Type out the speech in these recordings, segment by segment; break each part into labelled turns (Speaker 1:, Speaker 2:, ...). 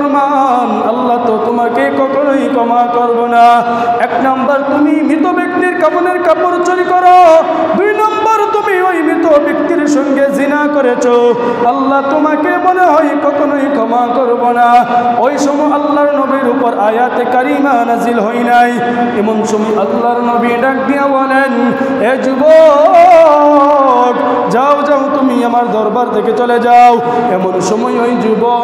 Speaker 1: বেঈমান, আল্লাহ তো তোমাকে কখনোই ক্ষমা করব না। 1 নম্বর তুমি মৃত ব্যক্তির কাফনের কাপড় চুরি করো, 2 নম্বর তুমি ওই মৃত ব্যক্তির সঙ্গে জিনা করেছো, আল্লাহ তোমাকে মনে হয় কখনোই ক্ষমা করব না। ওই সময় আল্লাহর নবীর উপর আয়াতে কারিমা নাজিল হয় নাই। এমন সময় আল্লাহর নবী ডাক দিয়া বলেন, এ যুবক, যাও যাও তুমি আমার দরবার থেকে চলে যাও। এমন সময় ওই যুবক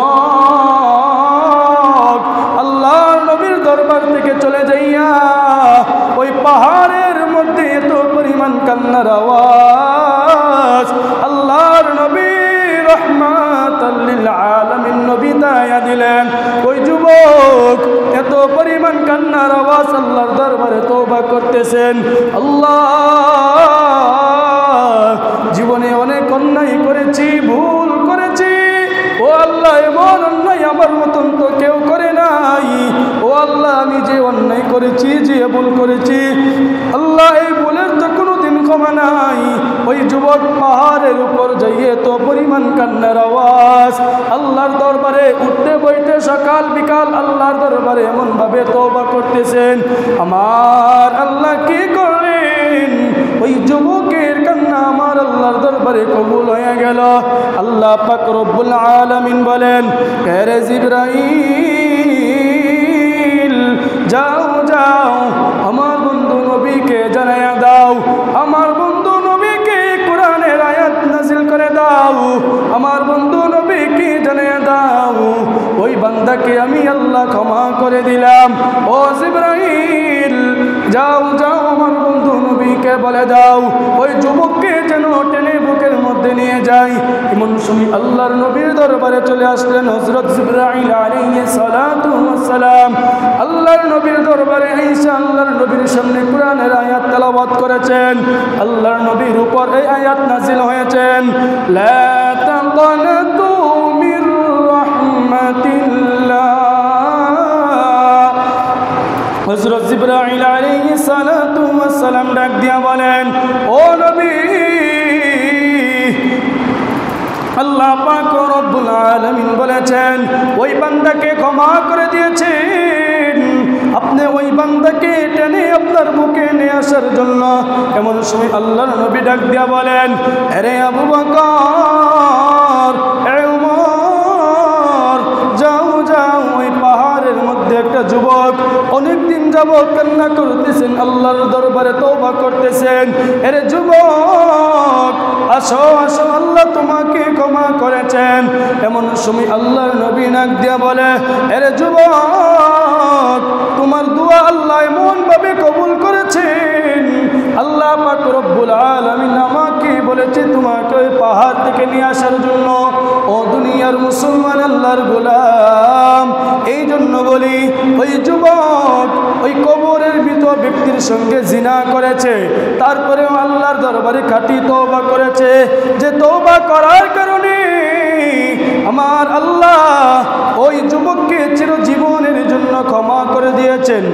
Speaker 1: আল্লাহর নবীর দরবার থেকে চলে যাইয়া ওই পাহাড়ের মধ্যে এত পরিমাণ কান্নার আওয়াজ, আল্লাহর নবী রাহমাতাল লিল আলামিন নবী দায়া দিলেন। ওই যুবক এত পরিমাণ কান্নার আওয়াজ আল্লাহর দরবারে তওবা করতেছেন, আল্লাহ জীবনে অনেক অন্যায় করেছি, ভুল করেছি, ও আল্লাহ এমন অন্যায় আমার মতন তো কেউ করে নাই। ও আল্লাহ আমি যে অন্যায় করেছি, যে ভুল করেছি, আল্লাহ এই ভুলের তো কোনোদিন ক্ষমা নাই। ওই যুবক পাহাড়ের উপর যাইয়ে তো পরিমাণ কান্নার আওয়াজ, আল্লাহর দরবারে উঠতে বইতে সকাল বিকাল আল্লাহর দরবারে এমনভাবে তওবা করতেছেন। আমার আল্লাহ কি করলেন, ওই যুবকের কান্না আমার আল্লাহর দরবারে কবুল হয়ে গেল। আল্লাহ পাক রব্বুল আলামিন বলেন, হে জিবরাইল যাও যাও আমার বন্ধু নবীকে জানায়া দাও, আমার বন্ধু নবীকে কোরআনের আয়াত নাজিল করে দাও, আমার বন্ধু নবীকে জানায়া দাও ওই বান্দাকে আমি আল্লাহ ক্ষমা করে দিলাম। ও জিবরাইল যাও যাও আমার বন্ধু নবীকে বলে দাও ওই যুবককে যেন টেনে বুকের মধ্যে নিয়ে যায়। এমন সময় আল্লাহর নবীর দরবারে চলে আসলেন হযরত জিবরাইল আলাইহিস সালাতু ওয়াস সালাম। আল্লাহর নবীর দরবারে আয়েশা আল্লাহর নবীর সামনে কোরআনের আয়াত তেলাওয়াত করেছেন। আল্লাহর নবীর উপর এই আয়াত নাযিল হয়েছেন, লা তাকানাতু মির রাহমাতিল্লাহ। হযরত জিবরাইল আলাইহিস সালাতু ওয়াস সালাম ডাক দিয়া বলেন, ও নবী, আল্লাহ পাক রব্বুল আলামিন বলেছেন ওই বান্দাকে ক্ষমা করে দিয়েছেন, আপনি ওই বান্দাকে টেনে আপনার বুকে নিয়ে আসার জন্য। এমন সময় আল্লাহর নবী ডাক দিয়া বলেন, আরে আবু বকর, এ ওমর, যাও যাও ওই পাহাড়ের মধ্যে একটা যুবক অনেকদিন যাবত কান্না করতেছেন, আল্লাহর দরবারে তওবা করতেছেন, এরে যুবক আসো আসো আল্লাহ তোমাকে ক্ষমা করেছেন। এমন সময় আল্লাহর নবী ডাক দিয়া বলে, এরে যুবক তোমার দোয়া আল্লাহ এমন ভাবে কবুল করেছেন, আল্লাহ পাক রব্বুল আলামিন আমাকে বলেছে তোমাকে ওই পাহাড় থেকে নিয়ে আসার জন্য। ও দুনিয়ার মুসলমান আল্লাহর গোলাম, এই জন্য বলি ওই যুবক ওই কবরের ভিতর ব্যক্তির সঙ্গে জিনা করেছে, তারপরেও আল্লাহর দরবারে খাঁটি তওবা করেছে, যে তওবা করার কারণে আমার আল্লাহ ওই যুবককে চিরজীবনের জন্য ক্ষমা করে দিয়েছেন।